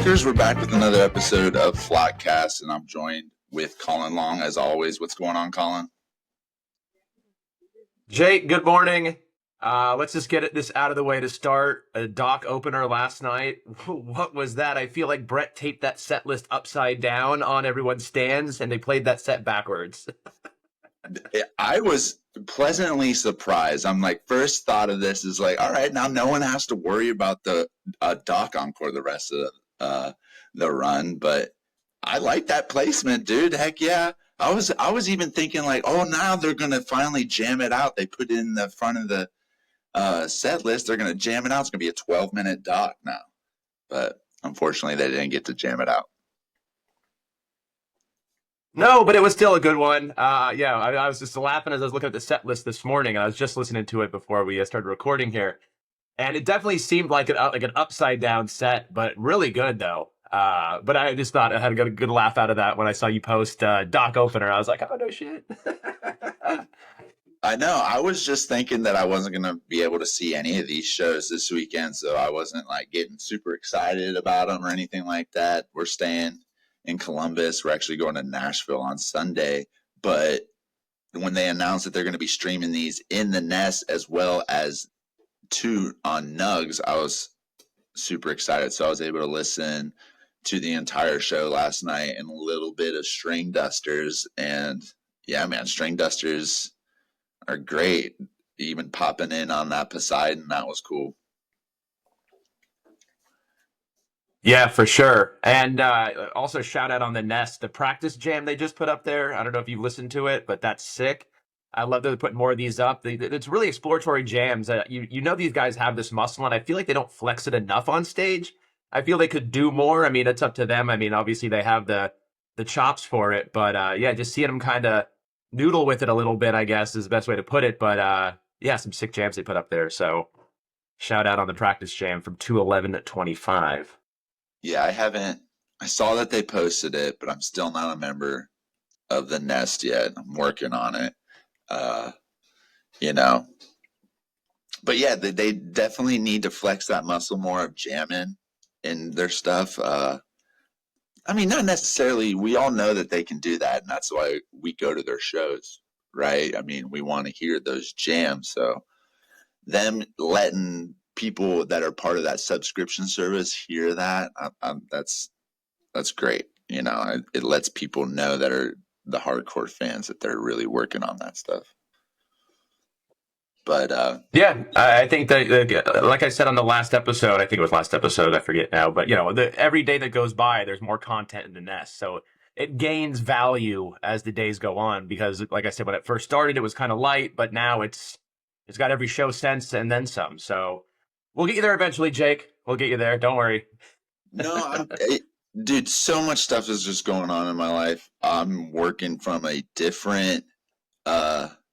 Flockers, we're back with another episode of Flockast, and I'm joined with Colin Long, as always. What's going on, Colin? Jake, good morning. Let's just get this out of the way to start. A dock opener last night. What was that? I feel like Brett taped that set list upside down on everyone's stands, and they played that set backwards. I was pleasantly surprised. I'm like, first thought of this is like, all right, now no one has to worry about the dock encore the rest of the run. But I like that placement, dude. Heck yeah. I was even thinking like, oh, now they're gonna finally jam it out. They put it in the front of the set list. They're gonna jam it out. It's gonna be a 12-minute dock now. But unfortunately, they didn't get to jam it out. No, but it was still a good one. I was just laughing as I was looking at the set list this morning, and I was just listening to it before we started recording here. And it definitely seemed like an upside down set, but really good though. But I just thought I had a good laugh out of that when I saw you post dock opener. I was like, oh no shit. I know. I was just thinking that I wasn't going to be able to see any of these shows this weekend, so I wasn't like getting super excited about them or anything like that. We're staying in Columbus. We're actually going to Nashville on Sunday. But when they announced that they're going to be streaming these in the Nest as well as two on Nugs, I was super excited. So I was able to listen to the entire show last night and a little bit of String Dusters. And yeah, man, String Dusters are great. Even popping in on that Poseidon, that was cool. Yeah, for sure. And also shout out on the Nest, the practice jam they just put up there. I don't know if you've listened to it, but that's sick. I love that they're putting more of these up. It's really exploratory jams. You know these guys have this muscle, and I feel like they don't flex it enough on stage. I feel they could do more. I mean, it's up to them. I mean, obviously they have the chops for it, but yeah, just seeing them kind of noodle with it a little bit, I guess, is the best way to put it. But yeah, some sick jams they put up there. So shout out on the practice jam from 211 to 25. Yeah, I saw that they posted it, but I'm still not a member of the Nest yet. I'm working on it. You know, but yeah, they definitely need to flex that muscle more of jamming in their stuff. I mean, not necessarily. We all know that they can do that, and that's why we go to their shows, right? I mean, we want to hear those jams. So them letting people that are part of that subscription service hear that, that's great. You know, it lets people know that are the hardcore fans that they're really working on that stuff. But yeah, I think that, like I said on the last episode, I think it was last episode, I forget now, but you know, every day that goes by, there's more content in the Nest. So it gains value as the days go on because, like I said, when it first started, it was kind of light, but now it's got every show since and then some. So we'll get you there eventually, Jake. We'll get you there. Don't worry. No, dude, so much stuff is just going on in my life. I'm working from a different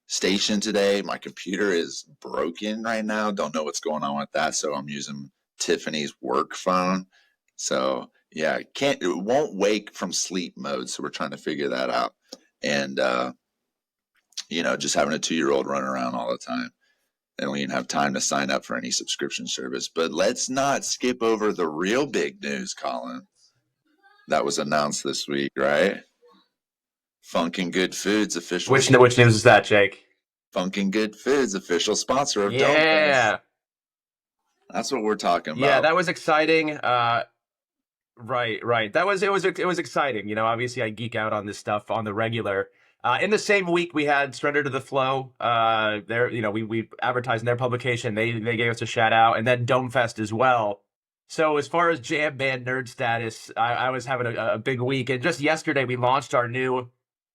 station today. My computer is broken right now. Don't know what's going on with that, so I'm using Tiffany's work phone. So yeah, it won't wake from sleep mode. So we're trying to figure that out. And you know, just having a 2-year-old run around all the time. And we didn't have time to sign up for any subscription service. But let's not skip over the real big news, Colin. That was announced this week, right? Funkin' Good Foods official. Which news is that, Jake? Funkin' Good Foods official sponsor of Yeah. Dome. That's what we're talking about. Yeah, that was exciting. Right. It was exciting. You know, obviously I geek out on this stuff on the regular. In the same week, we had Surrender to the Flow. You know, we advertised in their publication. They gave us a shout out, and then Domefest as well. So as far as jam band nerd status, I was having a big week. And just yesterday, we launched our new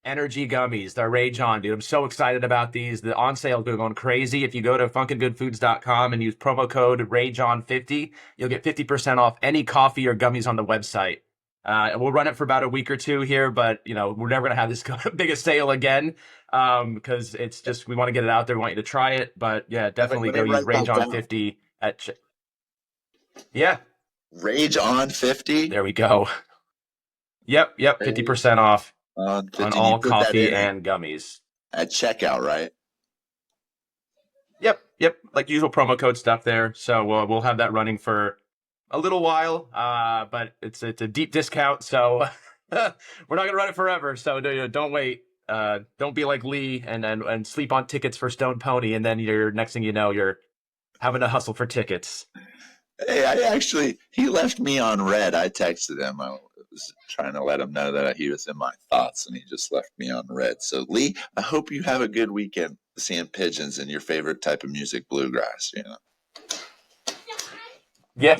energy gummies, the Rage On, dude. I'm so excited about these. The on sale is going crazy. If you go to funkingoodfoods.com and use promo code RageOn50, you'll get 50% off any coffee or gummies on the website. We'll run it for about a week or two here, but you know, we're never going to have this big a sale again because it's just, we want to get it out there. We want you to try it, but yeah, definitely go use Rage On 50 at yeah. Rage On 50? There we go. Yep, 50% off on all coffee and gummies. At checkout, right? Yep, like usual promo code stuff there. So we'll have that running for a little while, but it's a deep discount, so we're not gonna run it forever. So don't wait. Don't be like Lee and sleep on tickets for Stone Pony, and then you're next thing you know you're having to hustle for tickets. Hey, he left me on red. I texted him. I was trying to let him know that he was in my thoughts, and he just left me on red. So, Lee, I hope you have a good weekend seeing pigeons and your favorite type of music, bluegrass. Yeah.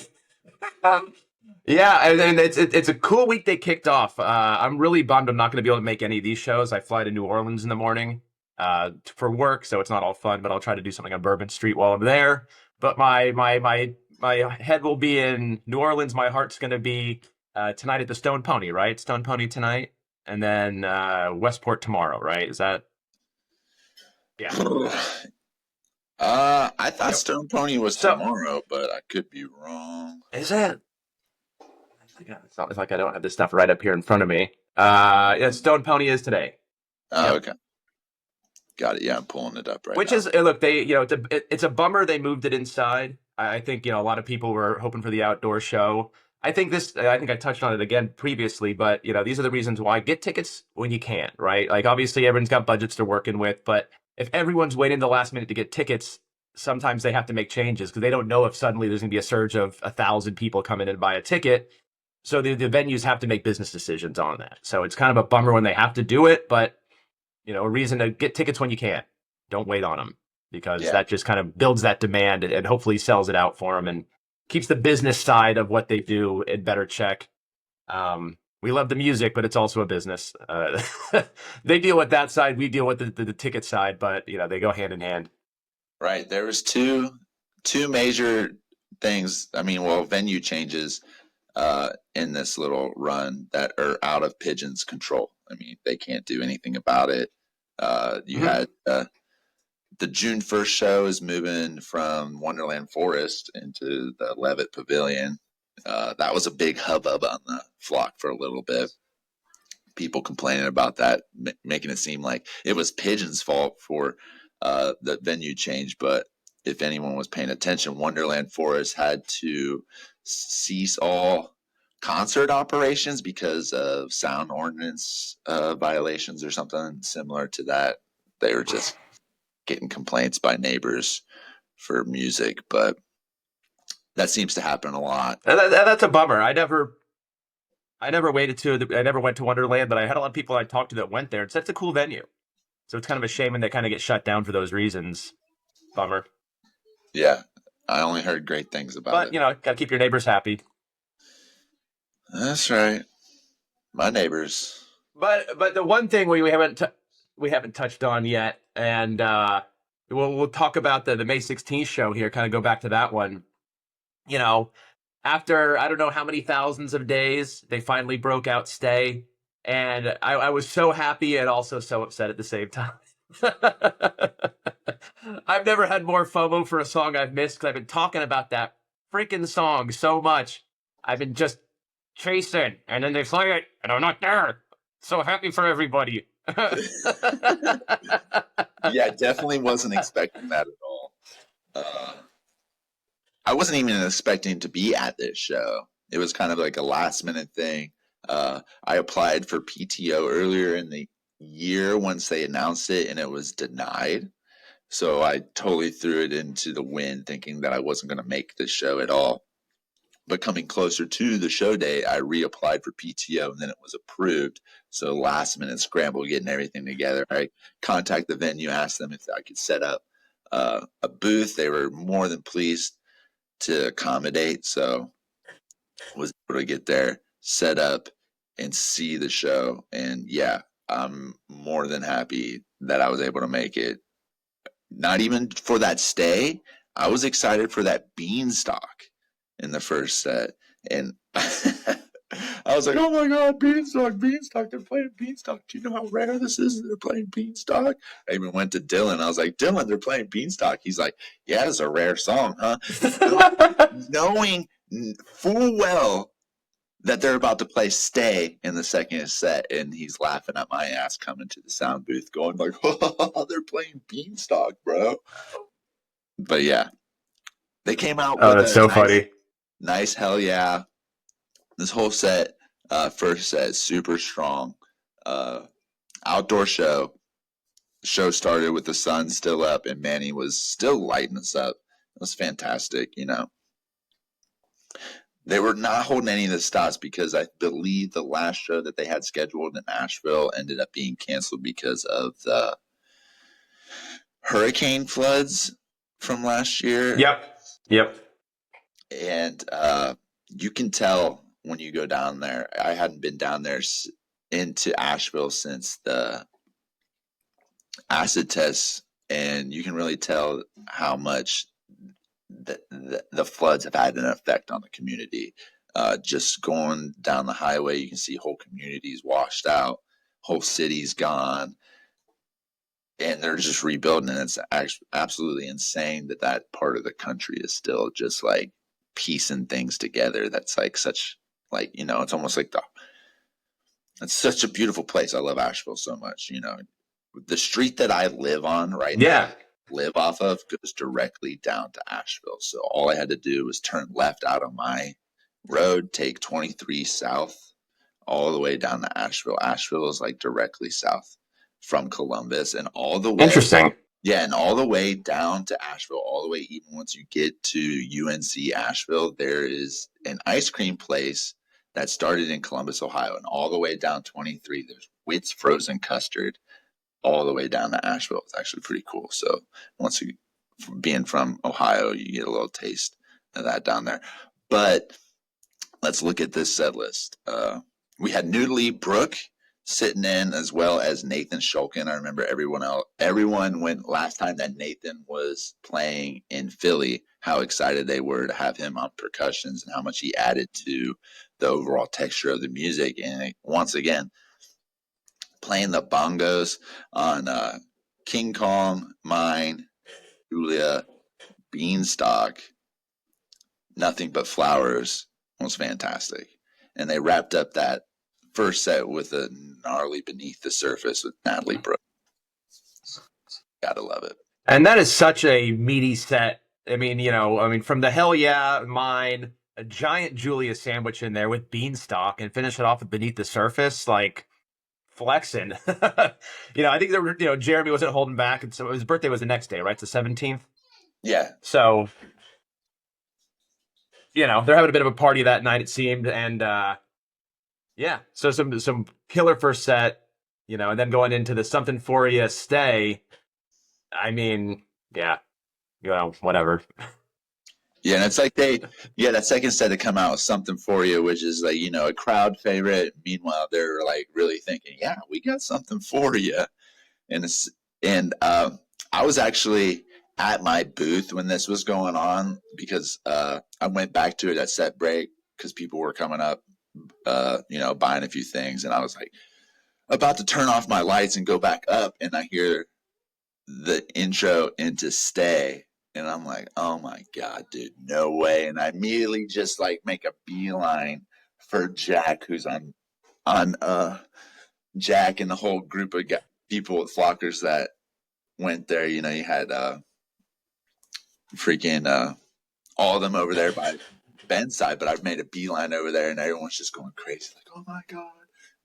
Yeah, and it's a cool week they kicked off. I'm really bummed I'm not going to be able to make any of these shows. I fly to New Orleans in the morning for work, so it's not all fun. But I'll try to do something on Bourbon Street while I'm there. But my head will be in New Orleans. My heart's going to be tonight at the Stone Pony, right? Stone Pony tonight, and then Westport tomorrow, right? Is that? Yeah. I thought Yep. Stone Pony was So tomorrow, but I could be wrong. is it? Yeah, it's not like I don't have this stuff right up here in front of me. Yeah, Stone Pony is today. Oh, Yep. okay. Got it. Yeah, I'm pulling it up right Which now. is look, they it's a bummer they moved it inside. I think a lot of people were hoping for the outdoor show. I think I touched on it again previously, but these are the reasons why get tickets when you can, right? Like obviously everyone's got budgets they're working with, but if everyone's waiting the last minute to get tickets, sometimes they have to make changes because they don't know if suddenly there's going to be a surge of 1,000 people coming in and buy a ticket. So the venues have to make business decisions on that. So it's kind of a bummer when they have to do it, but a reason to get tickets when you can. Don't wait on them because Yeah. that just kind of builds that demand and hopefully sells it out for them and keeps the business side of what they do in better check. We love the music, but it's also a business. They deal with that side, we deal with the ticket side, but they go hand in hand. Right. There was two major things. I mean, well, venue changes in this little run that are out of Pigeon's control. I mean, they can't do anything about it. You Mm-hmm. had the June 1st show is moving from Wonderland Forest into the Levitt Pavilion. That was a big hubbub on the flock for a little bit. People complaining about that, making it seem like it was Pigeon's fault for the venue change. But if anyone was paying attention, Wonderland Forest had to cease all concert operations because of sound ordinance violations or something similar to that. They were just getting complaints by neighbors for music, but that seems to happen a lot. That's a bummer. I never I never went to Wonderland, but I had a lot of people I talked to that went there. It's a cool venue. So it's kind of a shame when they kind of get shut down for those reasons. Bummer. Yeah, I only heard great things about But it. got to keep your neighbors happy. That's right. My neighbors. But the one thing we haven't touched on yet, and we'll talk about the May 16th show here. Kind of go back to that one. You know, After I don't know how many thousands of days, they finally broke out "Stay," and I was so happy and also so upset at the same time. I've never had more FOMO for a song I've missed because I've been talking about that freaking song so much. I've been just chasing, and then they play it, and I'm not there. So happy for everybody. Yeah, definitely wasn't expecting that at all. Uh, I wasn't even expecting to be at this show. It was kind of like a last minute thing. I applied for PTO earlier in the year once they announced it, and it was denied. So I totally threw it into the wind, thinking that I wasn't going to make this show at all. But coming closer to the show day, I reapplied for PTO, and then it was approved. So last minute scramble, getting everything together. I contacted the venue, asked them if I could set up a booth. They were more than pleased to accommodate. So was able to get there, set up, and see the show. And yeah, I'm more than happy that I was able to make it. Not even for that stay. I was excited for that beanstalk in the first set. And I was like, oh my God, beanstalk, beanstalk. They're playing beanstalk. Do you know how rare this is? They're playing beanstalk. I even went to Dylan. I was like, Dylan, they're playing beanstalk. He's like, yeah, it's a rare song, huh? Knowing full well that they're about to play Stay in the second set, and he's laughing at my ass coming to the sound booth going like, oh, they're playing beanstalk, bro. But yeah, they came out Oh, with that's a so nice funny. Nice, hell yeah. This whole set, first set, super strong. Uh, Outdoor show. Show started with the sun still up, and Manny was still lighting us up. It was fantastic. They were not holding any of the stops because I believe the last show that they had scheduled in Asheville ended up being canceled because of the hurricane floods from last year. Yep. Yep. And you can tell when you go down there. I hadn't been down there into Asheville since the acid tests, and you can really tell how much the floods have had an effect on the community. Just going down the highway, you can see whole communities washed out, whole cities gone, and they're just rebuilding. And it's absolutely insane that that part of the country is still just like piecing things together. That's like such like it's almost like it's such a beautiful place. I love Asheville so much. The street that I live on right now, Yeah. live off of, goes directly down to Asheville. So all I had to do was turn left out of my road, take 23 south, all the way down to Asheville. Asheville is like directly south from Columbus, and all the way, Interesting. yeah, and all the way down to Asheville, all the way, even once you get to UNC Asheville, there is an ice cream place that started in Columbus, Ohio, and all the way down 23, there's Witt's Frozen Custard all the way down to Asheville. It's actually pretty cool. So once you, being from Ohio, you get a little taste of that down there. But let's look at this set list. We had Noodly Brooke sitting in, as well as Nathan Shulkin. I remember everyone went last time that Nathan was playing in Philly, how excited they were to have him on percussions and how much he added to the overall texture of the music. And once again, playing the bongos on King Kong, Mine, Julia, Beanstalk, Nothing But Flowers was fantastic. And they wrapped up that first set with a gnarly Beneath the Surface with Natalie Brooks. Gotta love it. And that is such a meaty set. I mean, from the hell yeah, mine, a giant Julia sandwich in there with beanstalk, and finish it off with beneath the surface, like flexing. I think Jeremy wasn't holding back, and so his birthday was the next day, right? It's the 17th. Yeah. So they're having a bit of a party that night, it seemed, and yeah, so some killer first set, and then going into the something for you stay. I mean, yeah, whatever. Yeah, and it's like that second set to come out with Something For You, which is like, a crowd favorite. Meanwhile, they're like really thinking, yeah, we got something for you. And I was actually at my booth when this was going on because I went back to it at set break because people were coming up, buying a few things, and I was like about to turn off my lights and go back up, and I hear the intro into Stay, and I'm like, oh my god, dude, no way! And I immediately just like make a beeline for Jack, who's on Jack and the whole group of people with Flockers that went there. You had freaking all of them over there by Ben's side, but I've made a beeline over there, and everyone's just going crazy, like, oh my god,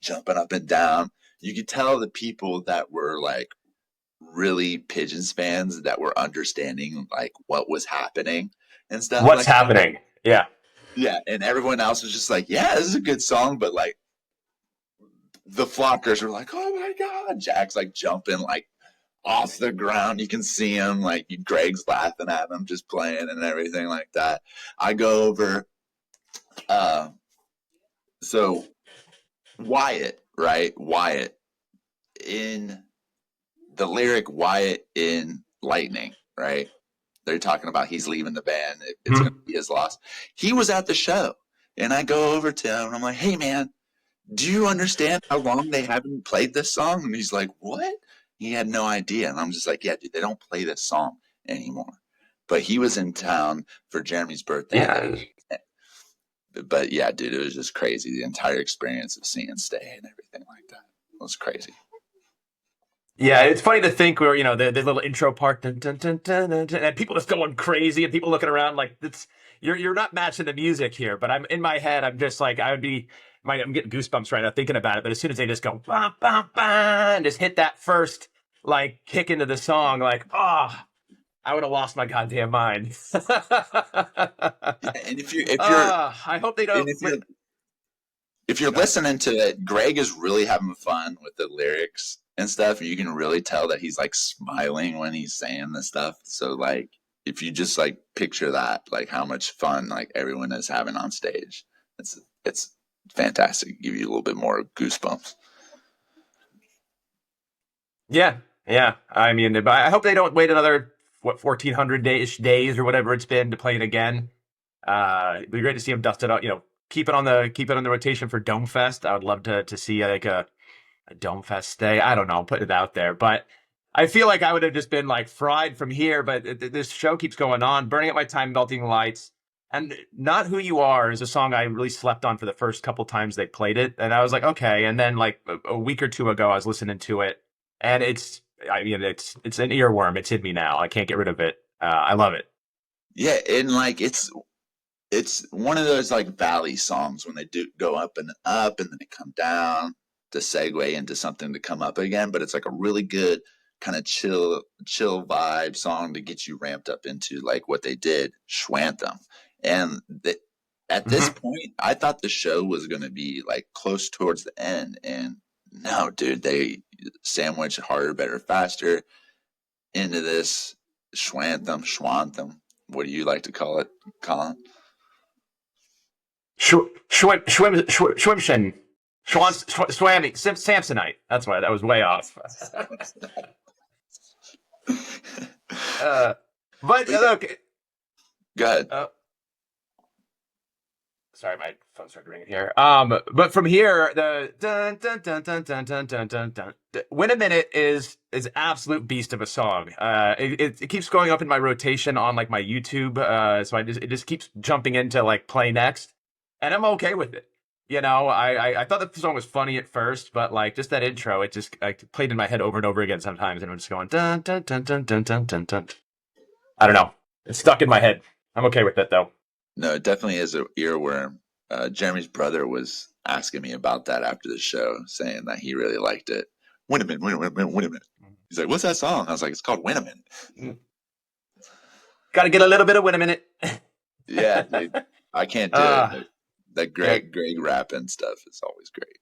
jumping up and down. You could tell the people that were like really Pigeons fans that were understanding like what was happening and stuff What's like that. happening? Yeah. Yeah, and everyone else was just like, yeah, this is a good song, but like the Flockers were like, oh my god, Jack's like jumping like off the ground. You can see him, like Greg's laughing at him just playing and everything like that. I go over uh so Wyatt, right? Wyatt in the lyric Wyatt in Lightning, right? They're talking about he's leaving the band. It's going to be his loss. He was at the show, and I go over to him, and I'm like, hey, man, do you understand how long they haven't played this song? And he's like, what? He had no idea. And I'm just like, yeah, dude, they don't play this song anymore. But he was in town for Jeremy's birthday. Yeah. But yeah, dude, it was just crazy. The entire experience of seeing Stay and everything like that was crazy. Yeah, it's funny to think where, the little intro part, dun, dun, dun, dun, dun, dun, and people just going crazy and people looking around like it's you're not matching the music here. But I'm in my head, I'm just like I'm getting goosebumps right now thinking about it. But as soon as they just go bam bam bam and just hit that first like kick into the song, like I would have lost my goddamn mind. And if you're I hope they and don't. if you're Go ahead. listening to it, Greg is really having fun with the lyrics and stuff. You can really tell that he's like smiling when he's saying this stuff. So like, if you just like picture that, like how much fun like everyone is having on stage, it's fantastic. Give you a little bit more goosebumps. Yeah, yeah. I mean, but I hope they don't wait another 1,400 days or whatever it's been to play it again. It'd be great to see him dust it out. Keep it on the rotation for Dome Fest. I would love to see like a Dome Fest stay. I don't know, put it out there, but I feel like I would have just been like fried from here. But this show keeps going on, burning up my time, melting lights. And Not Who You Are is a song I really slept on for the first couple times they played it. And I was like, okay. And then like a week or two ago, I was listening to it and it's an earworm. It's in me now. I can't get rid of it. I love it. Yeah, and like it's one of those like valley songs when they do go up and then they come down to segue into something to come up again. But it's like a really good kind of chill vibe song to get you ramped up into like what they did, Schwanthem. And at this Hmm. point, I thought the show was going to be like close towards the end, and no, dude, they sandwich harder, better, faster into this Schwanthem. What do you like to call it, Colin? Schwimschen. Samsonite. That's why that was way off. uh, but But yeah, look, go ahead. uh, sorry, my phone started ringing here. But from here, the dun dun dun dun dun dun dun dun dun. Win a Minute is absolute beast of a song. It keeps going up in my rotation on like my YouTube. So it just keeps jumping into like play next, and I'm okay with it. I thought the song was funny at first, but like just that intro, it just like played in my head over and over again sometimes, and I'm just going dun dun dun dun dun dun dun dun. I don't know. It's stuck in my head. I'm okay with it though. No, it definitely is an earworm. Jeremy's brother was asking me about that after the show, saying that he really liked it. Wait a minute, wait a minute, wait a minute. He's like, "What's that song?" I was like, "It's called Win a Minute." Got to get a little bit of Win a Minute. Yeah, dude, I can't do it. uh, But that yeah, Greg rapping stuff is always great.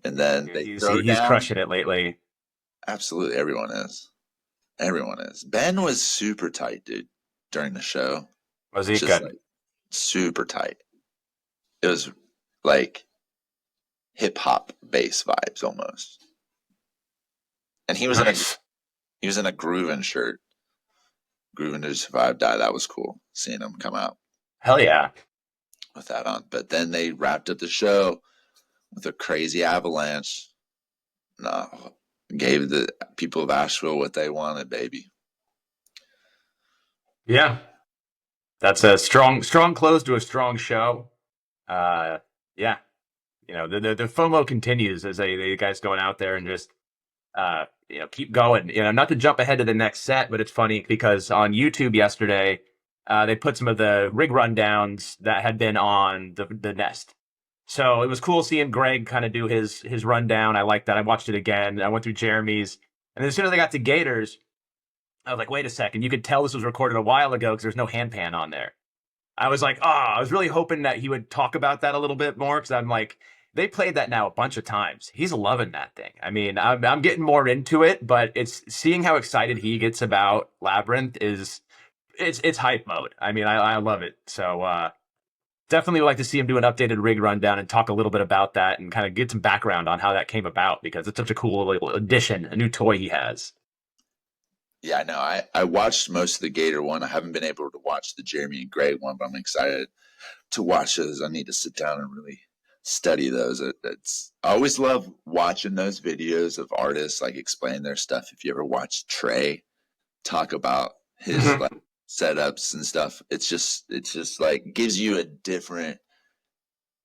And then they throw he's down. crushing it lately. Absolutely, everyone is. Everyone is. Ben was super tight, dude, during the show. Was he Just good? like super tight. It was like hip hop bass vibes almost. And Nice. he was in a grooving shirt. Grooving to Survive Die. That was cool seeing him come out Hell yeah. with that on. But then they wrapped up the show with a crazy avalanche. No, gave the people of Asheville what they wanted, baby. Yeah. That's a strong close to a strong show. Uh, yeah. The FOMO continues as the guys going out there and just keep going. Not to jump ahead to the next set, but it's funny because on YouTube yesterday, they put some of the rig rundowns that had been on the Nest. So it was cool seeing Greg kind of do his rundown. I liked that. I watched it again. I went through Jeremy's, and then as soon as I got to Gators, I was like, wait a second. You could tell this was recorded a while ago because there's no handpan on there. I was like, I was really hoping that he would talk about that a little bit more because I'm like, they played that now a bunch of times. He's loving that thing. I mean, I'm getting more into it, but it's seeing how excited he gets about Labyrinth it's hype mode. I mean, I love it. So definitely would like to see him do an updated rig rundown and talk a little bit about that and kind of get some background on how that came about because it's such a cool little addition, a new toy he has. Yeah, I know. I watched most of the Gator one. I haven't been able to watch the Jeremy and Greg one, but I'm excited to watch those. I need to sit down and really study those. I always love watching those videos of artists like explain their stuff. If you ever watch Trey talk about his like setups and stuff, it's just like gives you a different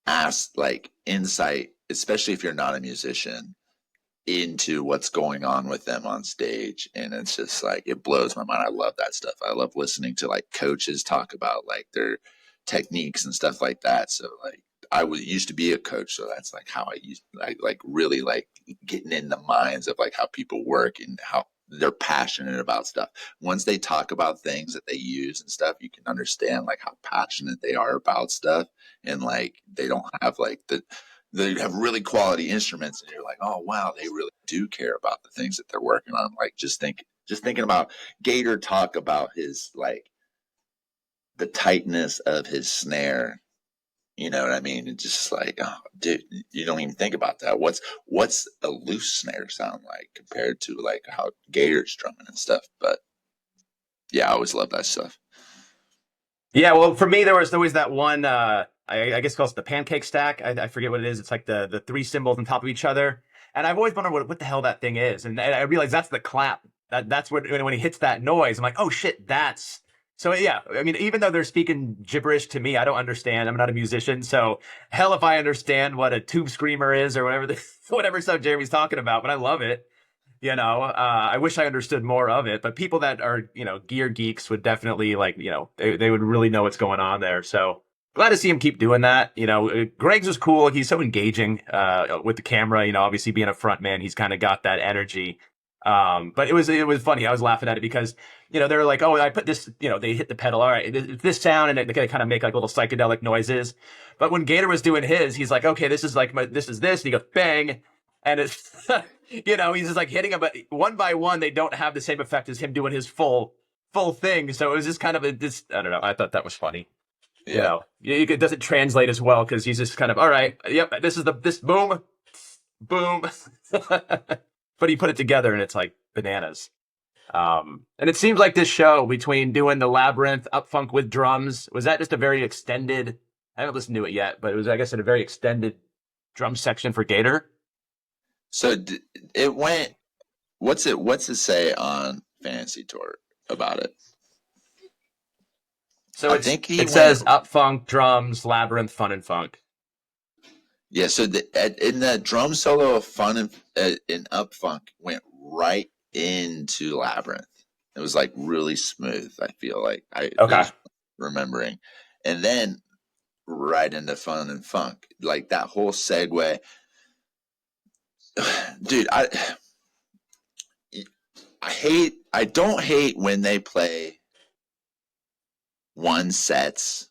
ass like insight, especially if you're not a musician into what's going on with them on stage, and it's just like it blows my mind. I love that stuff. I love listening to like coaches talk about like their techniques and stuff like that. So like used to be a coach, so that's like how I like really like getting in the minds of like how people work and how they're passionate about stuff. Once they talk about things that they use and stuff, you can understand like how passionate they are about stuff, and like they don't have like they have really quality instruments, and you're like, oh wow, they really do care about the things that they're working on. Like just thinking about Gator talk about his like the tightness of his snare. You know what I mean? It's just like, oh, dude, you don't even think about that. What's a loose snare sound like compared to like how Gator's drumming and stuff? But yeah, I always love that stuff. Yeah, well, for me, there was always that one. I guess called the pancake stack. I forget what it is. It's like the three cymbals on top of each other, and I've always wondered what the hell that thing is. And I realized that's the clap. That's what when he hits that noise. I'm like, oh shit, that's. So yeah, I mean, even though they're speaking gibberish to me, I don't understand. I'm not a musician, so hell if I understand what a tube screamer is or whatever whatever stuff Jeremy's talking about. But I love it. I wish I understood more of it, but people that are, gear geeks would definitely like, they would really know what's going on there. So glad to see him keep doing that. Greg's was cool. He's so engaging, with the camera, obviously being a front man, he's kind of got that energy. But it was funny. I was laughing at it because, they're like, oh, I put this, they hit the pedal. All right, this sound, and they kind of make like little psychedelic noises. But when Gator was doing his, he's like, okay, this is like this is this. And he goes bang. And it's, he's just like hitting them, but one by one, they don't have the same effect as him doing his full thing. So it was just kind of I don't know. I thought that was funny. Yeah. It doesn't translate as well because he's just kind of, all right, yep, this is this boom, boom. But he put it together and it's like bananas. And it seems like this show between doing the Labyrinth up funk with drums, was that just a very extended, I haven't listened to it yet, but it was, I guess, a very extended drum section for Gator. So it went. What's it say on Fantasy Tour about it? So I think he it says up funk, drums, Labyrinth, fun and funk. Yeah, so in the drum solo of Fun and in Up Funk went right into Labyrinth. It was like really smooth. I feel like Okay. remembering, and then right into Fun and Funk, like that whole segue. Dude, I don't hate when they play one sets.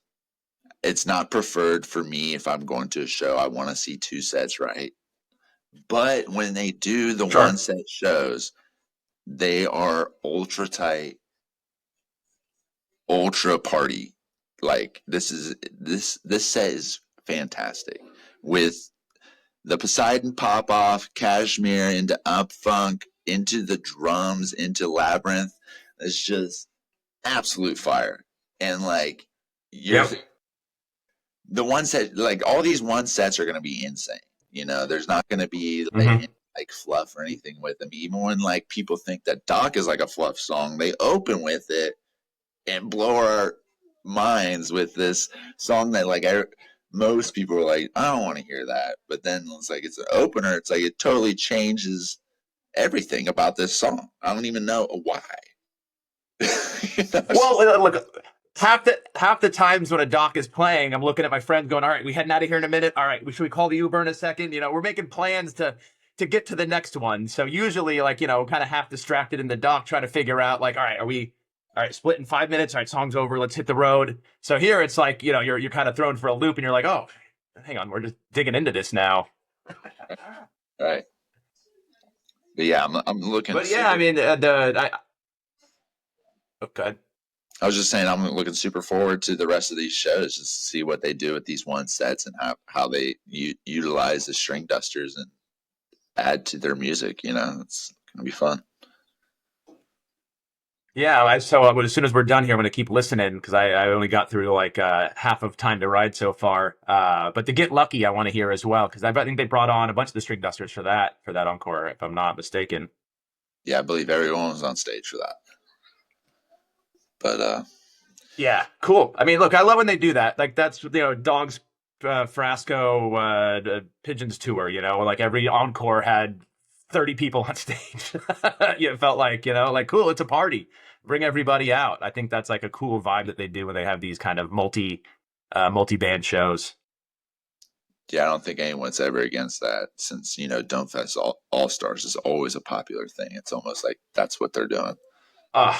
It's not preferred for me if I'm going to a show. I want to see two sets, right? But when they do the Sure. one set shows, they are ultra tight, ultra party. Like this set is fantastic with the Poseidon pop off, Cashmere into Up Funk, into the drums, into Labyrinth. It's just absolute fire. And like Yep. the one set, like all these one sets are going to be insane. There's not going to be Mm-hmm. like fluff or anything with them. Even when like people think that Doc is like a fluff song, they open with it and blow our minds with this song that like most people are like, I don't want to hear that. But then it's like it's an opener. It's like it totally changes everything about this song. I don't even know why. Well, look, half the times when a doc is playing, I'm looking at my friends going, all right, we heading out of here in a minute. All right, should we call the Uber in a second? We're making plans to get to the next one. So usually, like, kind of half distracted in the dock trying to figure out, like, all right, all right, split in 5 minutes. All right, song's over. Let's hit the road. So here it's like, you're kind of thrown for a loop and you're like, oh, hang on, we're just digging into this now. Right. But yeah, I'm looking. But yeah, I mean, okay. I was just saying I'm looking super forward to the rest of these shows, just to see what they do with these one sets and how they utilize the string dusters and add to their music. It's gonna be fun. Yeah, so as soon as we're done here, I'm going to keep listening because I only got through like half of Time to Ride so far. But to Get Lucky, I want to hear as well because I think they brought on a bunch of the string dusters for that encore, if I'm not mistaken. Yeah, I believe everyone was on stage for that. But yeah, cool. I mean, look, I love when they do that. Like that's Dogs, Frasco, Pigeons tour. Like every encore had 30 people on stage. It felt like, like cool, it's a party. Bring everybody out. I think that's like a cool vibe that they do when they have these kind of multi-band shows. Yeah, I don't think anyone's ever against that since, Dome Fest All Stars is always a popular thing. It's almost like that's what they're doing. Uh,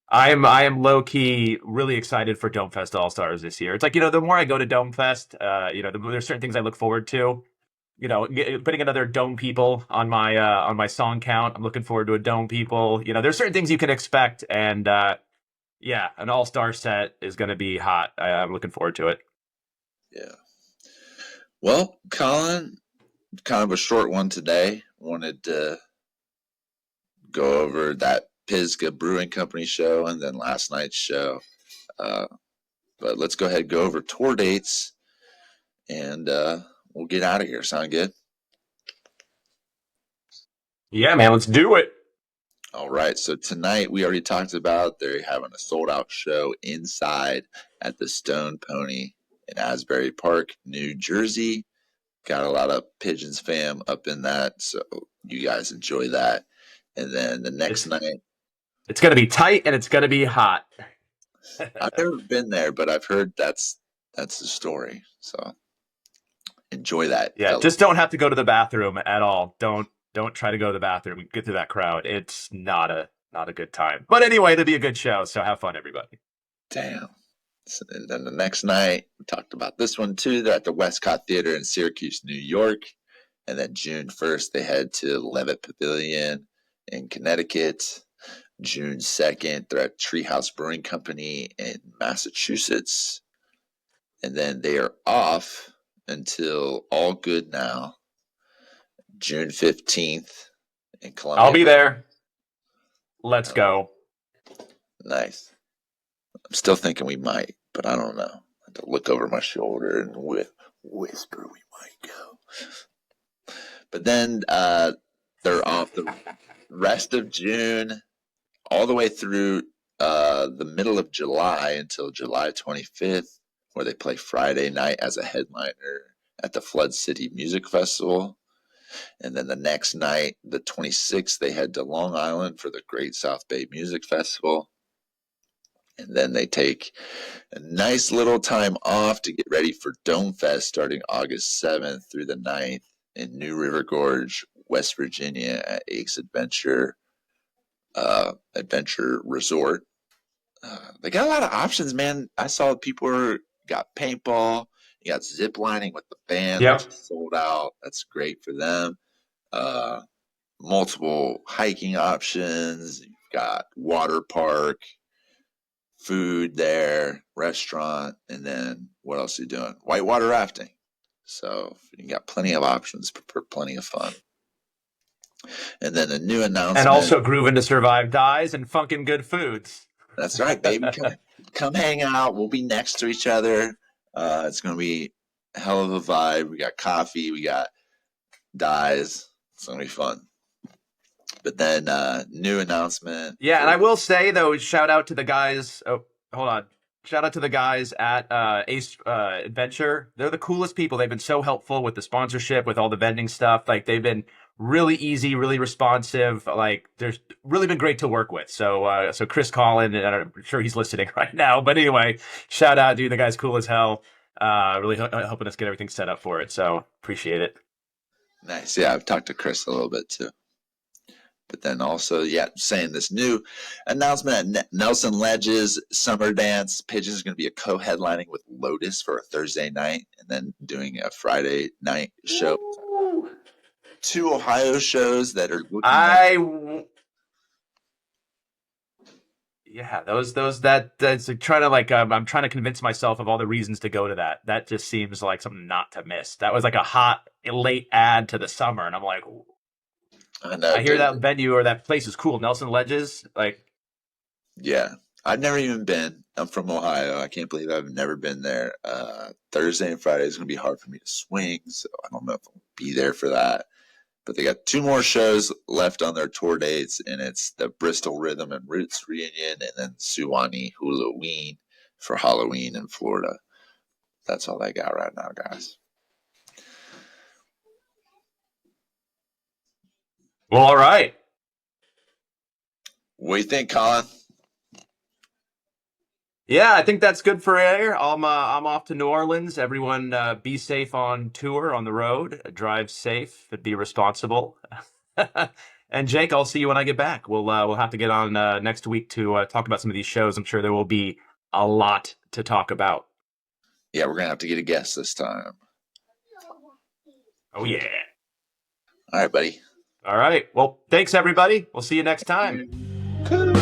I am low key really excited for Dome Fest All Stars this year. It's like, the more I go to Dome Fest, there's certain things I look forward to. Putting another Dome People on my song count. I'm looking forward to a Dome People. There's certain things you can expect, and yeah, an All Star set is going to be hot. I'm looking forward to it. Yeah. Well, Colin, kind of a short one today. Wanted to go over that Pisgah Brewing Company show and then last night's show. But let's go ahead and go over tour dates and we'll get out of here. Sound good? Yeah, man, let's do it. All right. So tonight we already talked about they're having a sold out show inside at the Stone Pony in Asbury Park, New Jersey. Got a lot of Pigeons fam up in that. So you guys enjoy that. And then the next night, it's going to be tight and it's going to be hot. I've never been there, but I've heard that's the story. So enjoy that. Yeah, fellas. just don't have to go to the bathroom at all. Don't try to go to the bathroom and get through that crowd. It's not a good time. But anyway, it'll be a good show. So have fun, everybody. Damn. So, and then the next night, we talked about this one too. They're at the Westcott Theater in Syracuse, New York. And then June 1st, they head to Levitt Pavilion in Connecticut. June 2nd, they're at Treehouse Brewing Company in Massachusetts. And then they are off until All Good Now, June 15th in Columbia. I'll be there. Let's go. Nice. I'm still thinking we might, but I don't know. I have to look over my shoulder and whisper we might go. But then they're off the rest of June all the way through the middle of July until July 25th, where they play Friday night as a headliner at the Flood City Music Festival. And then the next night, the 26th, they head to Long Island for the Great South Bay Music Festival. And then they take a nice little time off to get ready for Dome Fest starting August 7th through the 9th in New River Gorge, West Virginia at Aches Adventure Resort. They got a lot of options, man. I saw people got paintball, you got zip lining with the band, Yep. which is sold out. That's great for them. Multiple hiking options. You've got water park, food there, restaurant, and then what else are you doing? Whitewater rafting. So you got plenty of options for plenty of fun. And then a new announcement. And also Groovin' to Survive Dies and funkin' good foods. That's right, baby. Come hang out. We'll be next to each other. It's going to be a hell of a vibe. We got coffee. We got dies. It's going to be fun. But then new announcement. Yeah, and I will say, though, shout out to the guys. Oh, hold on. Shout out to the guys at Ace Adventure. They're the coolest people. They've been so helpful with the sponsorship, with all the vending stuff. Like, they've been really easy, really responsive. Like, there's really been great to work with. So Chris Collin, and I'm sure he's listening right now. But anyway, shout out, dude. The guy's cool as hell. Really helping us get everything set up for it. So appreciate it. Nice. Yeah, I've talked to Chris a little bit too. But then also, saying this new announcement at Nelson Ledge's Summer Dance. Pigeons is going to be a co-headlining with Lotus for a Thursday night and then doing a Friday night show. Ooh. 2 Ohio shows that are looking that's like trying to I'm trying to convince myself of all the reasons to go to that. That just seems like something not to miss. That was like a hot late add to the summer, and I'm like, I hear that venue or that place is cool. Nelson Ledges, yeah, I've never even been. I'm from Ohio. I can't believe I've never been there. Thursday and Friday is going to be hard for me to swing, so I don't know if I'll be there for that. But they got 2 more shows left on their tour dates, and it's the Bristol Rhythm and Roots reunion and then Suwannee Halloween for Halloween in Florida. That's all I got right now, guys. Well, all right. What do you think, Colin? Yeah, I think that's good for air. I'm off to New Orleans. Everyone, be safe on tour, on the road. Drive safe, but be responsible. And Jake, I'll see you when I get back. We'll have to get on next week to talk about some of these shows. I'm sure there will be a lot to talk about. Yeah, we're gonna have to get a guest this time. Oh yeah. All right, buddy. All right. Well, thanks everybody. We'll see you next time. Cool.